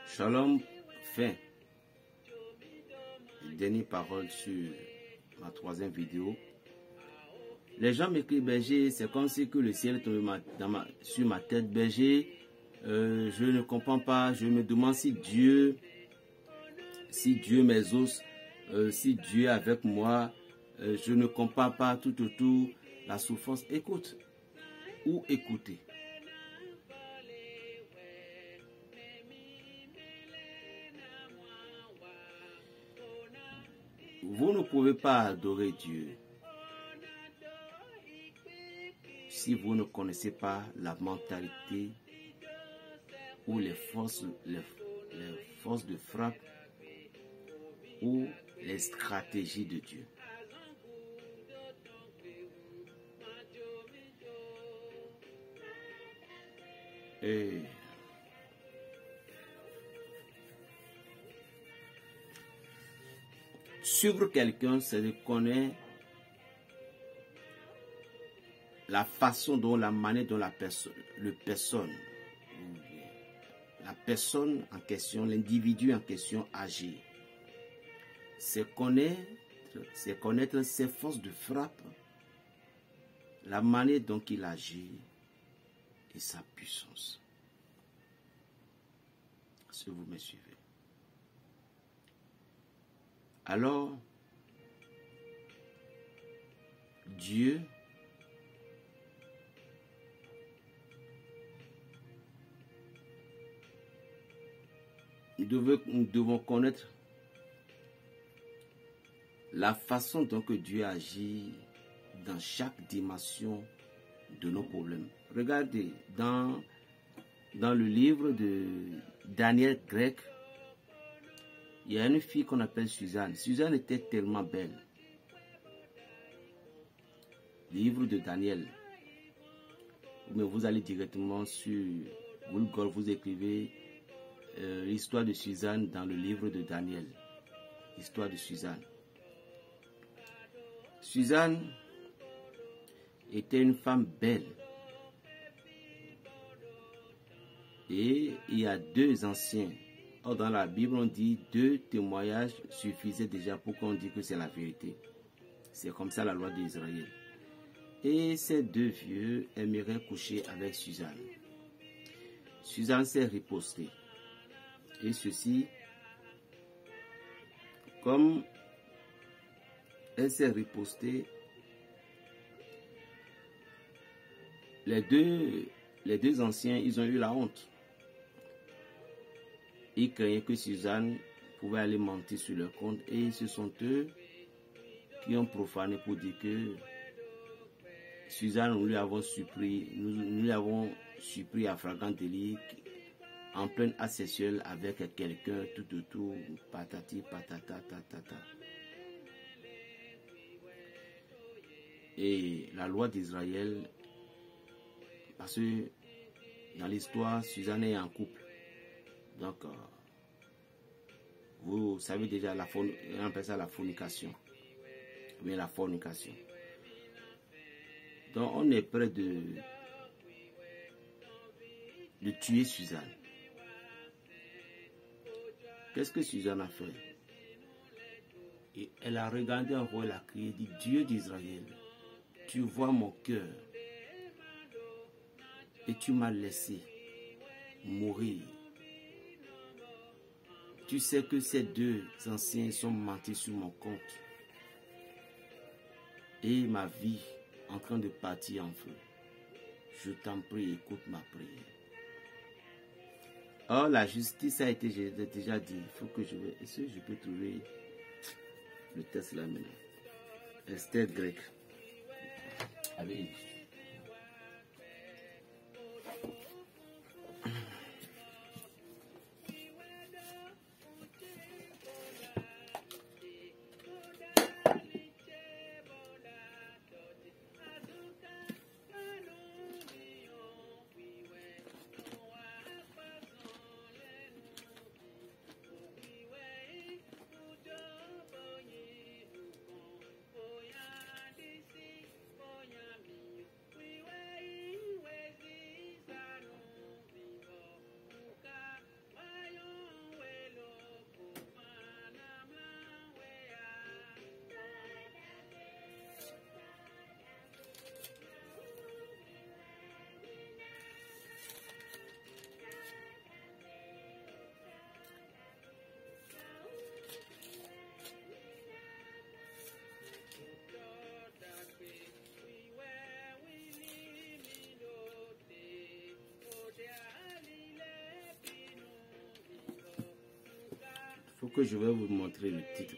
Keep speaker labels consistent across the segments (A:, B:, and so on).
A: Shalom, fin. Dernière parole sur ma troisième vidéo. Les gens m'écrivent, berger, c'est comme si que le ciel tombait sur ma tête. Berger, je ne comprends pas, je me demande si Dieu m'exauce, si Dieu est avec moi, je ne comprends pas tout autour la souffrance. Écoute, ou écoutez. Vous ne pouvez pas adorer Dieu si vous ne connaissez pas la mentalité ou les forces de frappe ou les stratégies de Dieu. Et suivre quelqu'un, c'est de connaître la façon dont, la manière dont la personne en question, l'individu en question agit. C'est connaître ses forces de frappe, la manière dont il agit et sa puissance. Est-ce que vous me suivez? Alors, Dieu nous devons connaître la façon dont que Dieu agit dans chaque dimension de nos problèmes. Regardez, dans le livre de Daniel grec, il y a une fille qu'on appelle Suzanne. Suzanne était tellement belle. Livre de Daniel. Mais vous allez directement sur Google, vous écrivez l'histoire de Suzanne dans le livre de Daniel. L'histoire de Suzanne. Suzanne était une femme belle. Et il y a deux anciens. Or, dans la Bible, on dit 2 témoignages suffisaient déjà pour qu'on dise que c'est la vérité. C'est comme ça la loi d'Israël. Et ces 2 vieux aimeraient coucher avec Suzanne. Suzanne s'est ripostée. Et ceci, comme elle s'est ripostée, les deux anciens, ils ont eu la honte. Ils craignaient que Suzanne pouvait aller mentir sur leur compte et ce sont eux qui ont profané pour dire que Suzanne, nous l'avons surpris à flagrant délit en plein acte sexuel avec quelqu'un tout autour, patati patata tatata. Et la loi d'Israël, parce que dans l'histoire, Suzanne est en couple. Donc, vous savez déjà, on appelle ça la fornication. Ou bien la fornication. Donc, on est prêt de tuer Suzanne. Qu'est-ce que Suzanne a fait? Et elle a regardé en haut, elle a crié, dit, Dieu d'Israël, tu vois mon cœur. Et tu m'as laissé mourir. Tu sais que ces 2 anciens sont mentis sur mon compte. Et ma vie en train de partir en feu. Je t'en prie, écoute ma prière. Or, la justice a été, j'ai déjà dit, il faut que est-ce que je peux trouver le texte là maintenant? Esther grec. Allez. faut que je vais vous montrer le titre.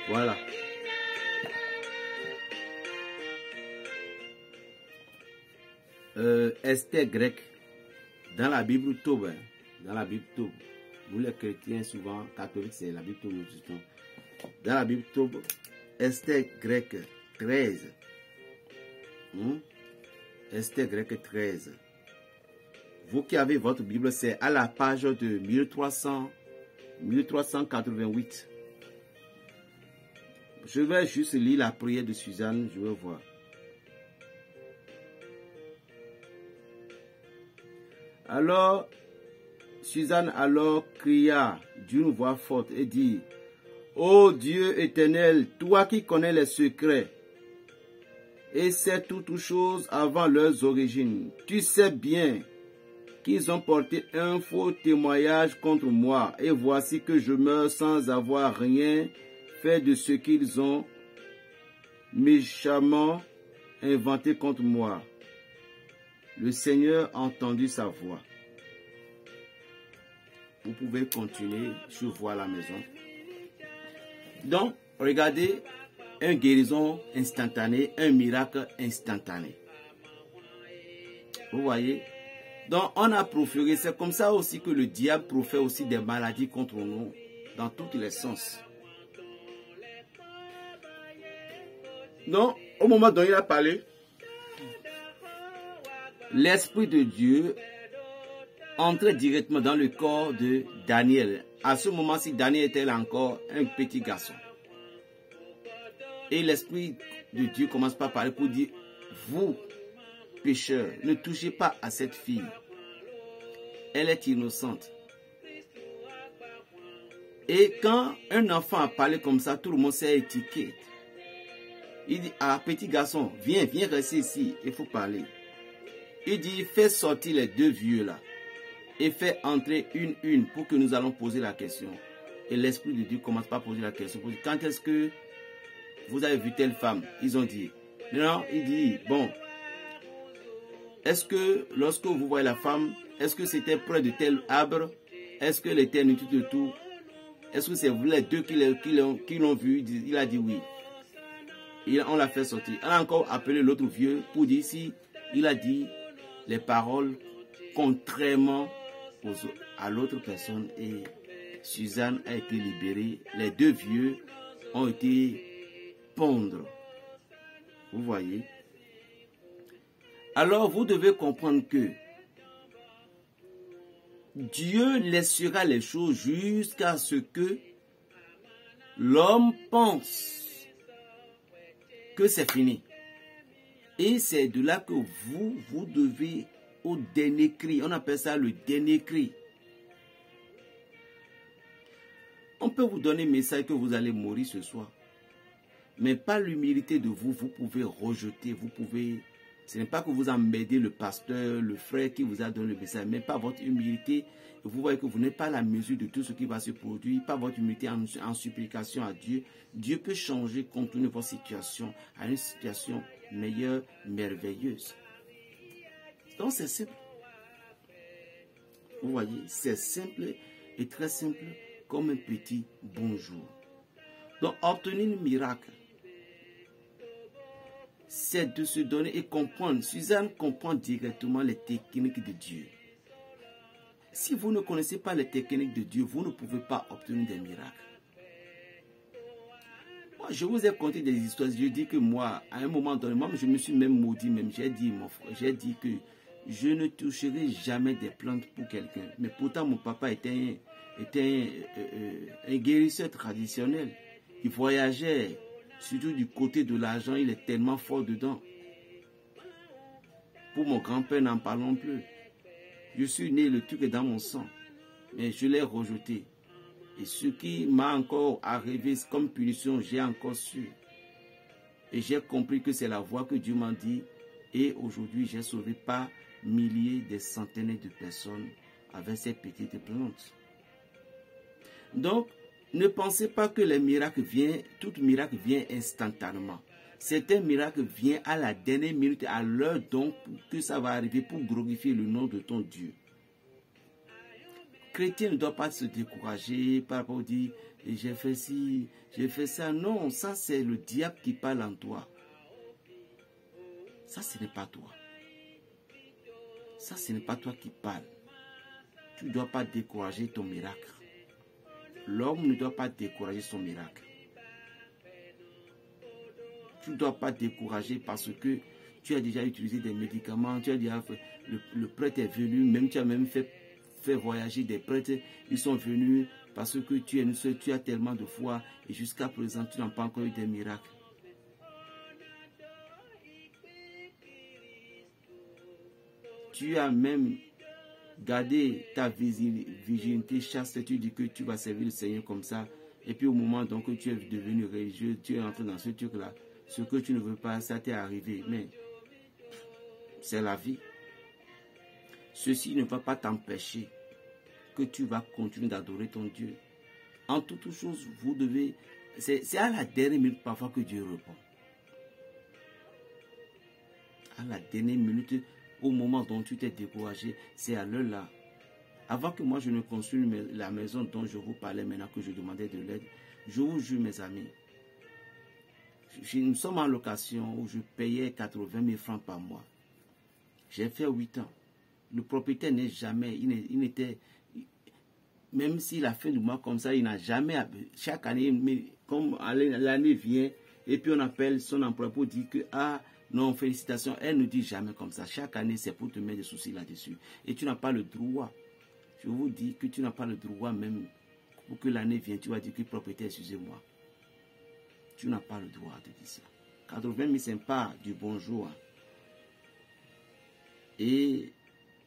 A: Voilà. Esther grecque. Dans la Bible Tob. Dans la Bible Tob. Nous les chrétiens, souvent catholiques, c'est la Bible Tob. Dans la Bible Tob, Esther grecque 13. Esther grecque 13. Vous qui avez votre Bible, c'est à la page de 1388. Je vais juste lire la prière de Suzanne, je vais voir. Alors, Suzanne cria d'une voix forte et dit, ô Dieu éternel, toi qui connais les secrets et sais toutes choses avant leurs origines, tu sais bien qu'ils ont porté un faux témoignage contre moi, et voici que je meurs sans avoir rien fait de ce qu'ils ont méchamment inventé contre moi. Le Seigneur a entendu sa voix. Vous pouvez continuer, je vois la maison. Donc, regardez, une guérison instantanée, un miracle instantané. Vous voyez? Donc, on a proféré, c'est comme ça aussi que le diable profère aussi des maladies contre nous, dans tous les sens. Donc, au moment dont il a parlé, l'Esprit de Dieu entrait directement dans le corps de Daniel. À ce moment-ci, Daniel était encore un petit garçon. Et l'Esprit de Dieu commence par parler pour dire, vous, pécheurs, ne touchez pas à cette fille. Elle est innocente. Et quand un enfant a parlé comme ça, tout le monde s'est étiqueté. Il dit, ah, petit garçon, viens rester ici, il faut parler. Il dit, fais sortir les deux vieux là. Et fais entrer une pour que nous allons poser la question. Et l'Esprit de Dieu commence par poser la question. Pour dire, quand est-ce que vous avez vu telle femme? Ils ont dit. Non, il dit, bon, est-ce que lorsque vous voyez la femme, est-ce que c'était près de tel arbre? Est-ce que l'éternité de tout? Est-ce que c'est vous les deux qui l'ont vu? Il a dit oui. On l'a fait sortir. On a encore appelé l'autre vieux pour dire si il a dit les paroles contrairement à l'autre personne, et Suzanne a été libérée. Les deux vieux ont été pondre. Vous voyez? Alors vous devez comprendre que Dieu laissera les choses jusqu'à ce que l'homme pense que c'est fini. Et c'est de là que vous devez au dernier cri. On appelle ça le dernier cri. On peut vous donner un message que vous allez mourir ce soir. Mais pas l'humilité de vous pouvez rejeter, vous pouvez... Ce n'est pas que vous emmerdez le pasteur, le frère qui vous a donné le message, mais pas votre humilité. Vous voyez que vous n'êtes pas à la mesure de tout ce qui va se produire, pas votre humilité en supplication à Dieu. Dieu peut changer compte tenu de votre situation à une situation meilleure, merveilleuse. Donc c'est simple. Vous voyez, c'est simple et très simple comme un petit bonjour. Donc obtenir un miracle, c'est de se donner et comprendre. Suzanne comprend directement les techniques de Dieu. Si vous ne connaissez pas les techniques de Dieu, vous ne pouvez pas obtenir des miracles. Moi, je vous ai conté des histoires. Je dis que moi, à un moment donné, moi, je me suis même maudit. Même j'ai dit, mon frère, j'ai dit que je ne toucherai jamais des plantes pour quelqu'un. Mais pourtant, mon papa était un guérisseur traditionnel. Il voyageait, surtout du côté de l'argent, il est tellement fort dedans. Pour mon grand-père, n'en parlons plus. Je suis né, le truc est dans mon sang. Mais je l'ai rejeté. Et ce qui m'a encore arrivé comme punition, j'ai encore su. Et j'ai compris que c'est la voix que Dieu m'a dit. Et aujourd'hui, j'ai sauvé pas milliers, des centaines de personnes avec ces petites plantes. Donc, ne pensez pas que les miracles viennent, tout miracle vient instantanément. Certains miracles viennent à la dernière minute, à l'heure donc que ça va arriver pour glorifier le nom de ton Dieu. Chrétien ne doit pas se décourager par rapport à dire j'ai fait ci, j'ai fait ça. Non, ça c'est le diable qui parle en toi. Ça ce n'est pas toi. Ça ce n'est pas toi qui parle. Tu ne dois pas décourager ton miracle. L'homme ne doit pas décourager son miracle. Tu ne dois pas décourager parce que tu as déjà utilisé des médicaments, tu as déjà fait, le prêtre est venu, même tu as même fait voyager des prêtres, ils sont venus parce que tu es une seule, tu as tellement de foi et jusqu'à présent tu n'as pas encore eu des miracles. Tu as même gardé ta virginité chaste, tu dis que tu vas servir le Seigneur comme ça et puis au moment donc que tu es devenu religieux, tu es entré dans ce truc là, ce que tu ne veux pas, ça t'est arrivé, mais c'est la vie. Ceci ne va pas t'empêcher que tu vas continuer d'adorer ton Dieu. En toutes choses, vous devez... C'est à la dernière minute parfois que Dieu répond. À la dernière minute, au moment dont tu t'es découragé, c'est à l'heure là. Avant que moi je ne construise la maison dont je vous parlais maintenant, que je demandais de l'aide, je vous jure mes amis, nous sommes en location où je payais 80 000 francs par mois. J'ai fait 8 ans. Le propriétaire n'est jamais, il n'était, même s'il a fait du mois comme ça, il n'a jamais, chaque année, mais comme l'année vient, et puis on appelle son employeur pour dire que, ah, non, félicitations, elle ne dit jamais comme ça. Chaque année, c'est pour te mettre des soucis là-dessus. Et tu n'as pas le droit. Je vous dis que tu n'as pas le droit même, pour que l'année vienne, tu vas dire que propriétaire, excusez-moi. Tu n'as pas le droit de dire ça. 80 000, c'est pas du bonjour. Et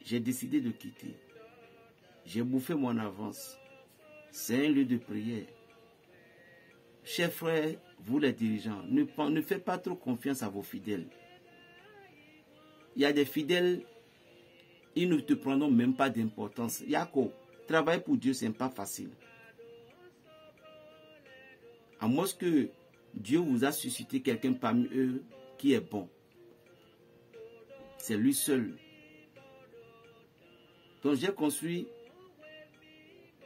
A: j'ai décidé de quitter. J'ai bouffé mon avance. C'est un lieu de prière. Chers frères, vous les dirigeants, ne faites pas trop confiance à vos fidèles. Il y a des fidèles, ils ne te prendront même pas d'importance. Yako, travailler pour Dieu, ce n'est pas facile. À moins que Dieu vous a suscité quelqu'un parmi eux qui est bon. C'est lui seul. Donc j'ai construit,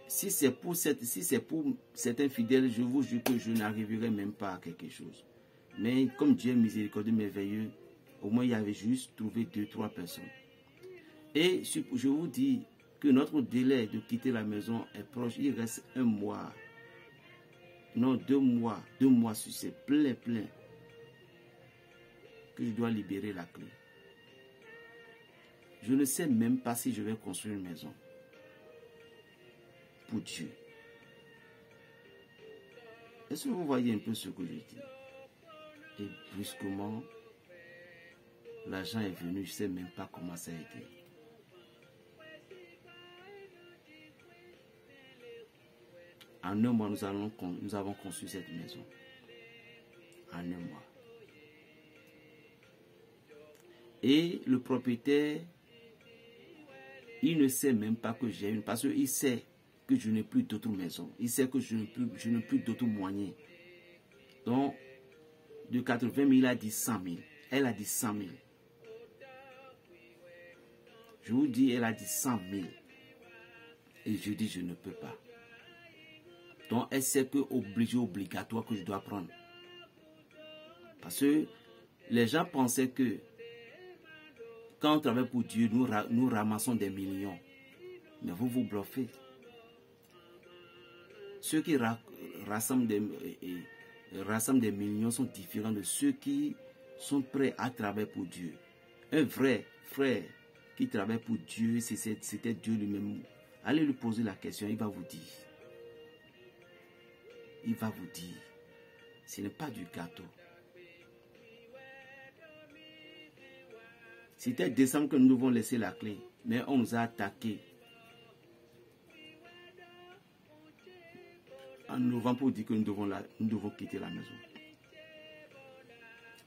A: si c'est pour certains fidèles, je vous jure que je n'arriverai même pas à quelque chose. Mais comme Dieu est miséricordieux, merveilleux, au moins il y avait juste trouvé 2-3 personnes. Et je vous dis que notre délai de quitter la maison est proche. Il reste 1 mois. Non, 2 mois. 2 mois sur c'est plein. Que je dois libérer la clé. Je ne sais même pas si je vais construire une maison. Pour Dieu. Est-ce que vous voyez un peu ce que je dis? Et brusquement, l'argent est venu. Je ne sais même pas comment ça a été. En 1 mois, nous avons construit cette maison. En 1 mois. Et le propriétaire, il ne sait même pas que j'ai une. Parce qu'il sait que je n'ai plus d'autres maisons. Il sait que je n'ai plus d'autres moyens. Donc, de 80 000, il a dit 100 000. Elle a dit 100 000. Je vous dis, elle a dit 100 000. Et je dis, je ne peux pas. Donc, elle sait que obligatoire que je dois prendre. Parce que les gens pensaient que quand on travaille pour Dieu, nous ramassons des millions. Mais vous vous bluffez. Ceux qui rassemblent des millions sont différents de ceux qui sont prêts à travailler pour Dieu. Un vrai frère qui travaille pour Dieu, c'était Dieu lui-même, allez lui poser la question, il va vous dire. Il va vous dire. Ce n'est pas du gâteau. C'était décembre que nous devons laisser la clé, mais on nous a attaqués. En novembre pour dire que nous devons quitter la maison.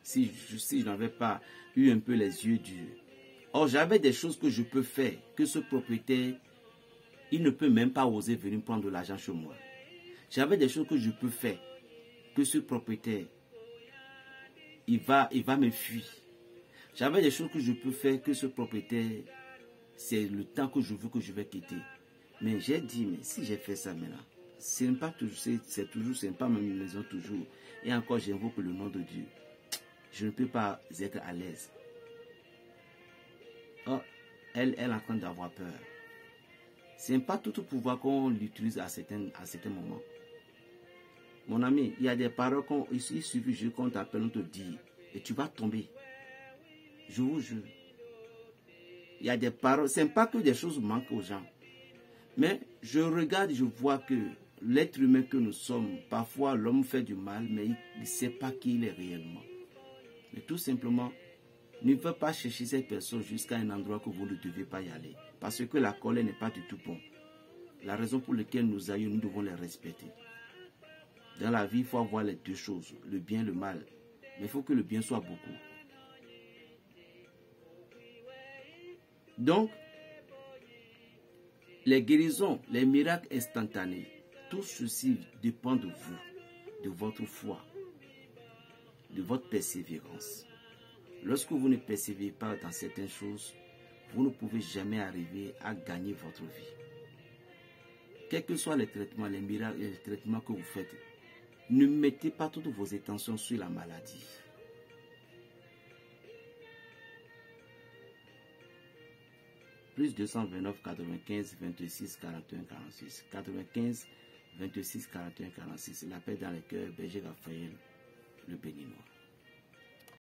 A: Si je n'avais pas eu un peu les yeux durs. Or, j'avais des choses que je peux faire, que ce propriétaire, il ne peut même pas oser venir prendre l'argent chez moi. J'avais des choses que je peux faire, que ce propriétaire, il va me fuir. J'avais des choses que je peux faire, que ce propriétaire, c'est le temps que je veux que je vais quitter. Mais j'ai dit, mais si j'ai fait ça maintenant, ce n'est pas toujours, ce n'est pas ma maison toujours. Et encore, j'invoque le nom de Dieu. Je ne peux pas être à l'aise. Oh, elle est en train d'avoir peur. Ce n'est pas tout le pouvoir qu'on l'utilise à certains moments. Mon ami, il y a des paroles il suffit juste qu'on t'appelle, on te dit, et tu vas tomber. Je vous jure. Il y a des paroles, ce n'est pas que des choses manquent aux gens. Mais je regarde, je vois que l'être humain que nous sommes, parfois l'homme fait du mal, mais il ne sait pas qui il est réellement. Mais tout simplement, ne veux pas chercher cette personne jusqu'à un endroit que vous ne devez pas y aller. Parce que la colère n'est pas du tout bon. La raison pour laquelle nous aillons, nous devons les respecter. Dans la vie, il faut avoir les deux choses, le bien et le mal. Mais il faut que le bien soit beaucoup. Donc, les guérisons, les miracles instantanés, tout ceci dépend de vous, de votre foi, de votre persévérance. Lorsque vous ne persévérez pas dans certaines choses, vous ne pouvez jamais arriver à gagner votre vie. Quels que soient les traitements, les miracles et les traitements que vous faites, ne mettez pas toutes vos attentions sur la maladie. Plus 229 95 26 41 46. 95 26 41 46. La paix dans les cœurs, Berger Raphaël, le béninois.